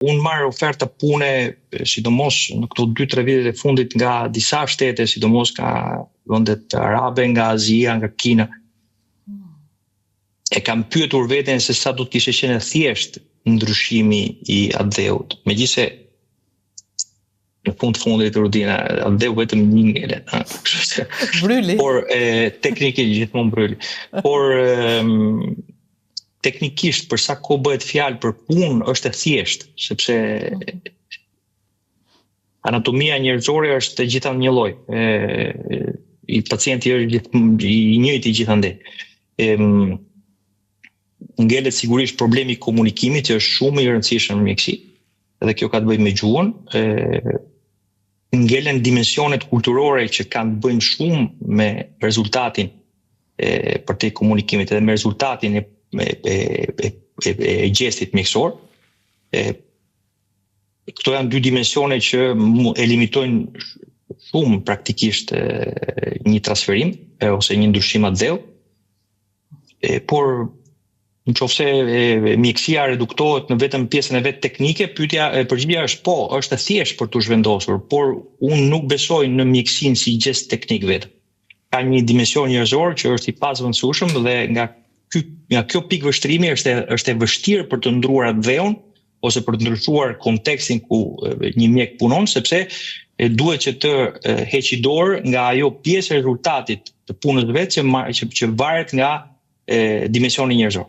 Unë marr oferta pune, sidomos në këto 2-3 vitet e fundit nga disa shtete, sidomos nga vendet arabe, nga Azia, nga Kina. E kam pyetur veten se sa do të kishte qenë thjesht ndryshimi I adheut. Megjithëse në fundit Rudina, adheu vetëm një ngele. Bryli. Por teknikisht gjithmonë bryli. Por teknikisht për sa kohë bëhet fjalë për punë është e thjeshtë, sepse anatomia njerëzore është gjithanë një lloj. I pacienti është I njëjti gjithandej. Ngelet sigurisht problemi I komunikimit që është shumë I rëndësishëm në mjeksi, edhe kjo ka të bëjë me gjuhën. Ngelen dimensionet kulturore që kanë të bëjnë shumë me rezultatin për te komunikimit edhe me rezultatin e gjestit mjekësor. Këto janë 2 dimensione që e limitojnë shumë praktikisht një transferim ose një ndryshim adheu. Por nëse mjekësia reduktohet në vetëm pjesën e vet teknike, përgjigjja është po, është e thjeshtë për t'u zhvendosur, por unë nuk besoj në mjekësinë si gest teknik vetëm. Ka një dimension njerëzor që është I pazvendësueshëm dhe nga kjo pikë vështrimi është e vështirë për të ndruar adheun ose për të ndryshuar kontekstin ku një mjek punon, sepse duhet që të heqë dorë nga ajo pjesë e rezultatit të punës vet që varet nga dimensioni njerëzor.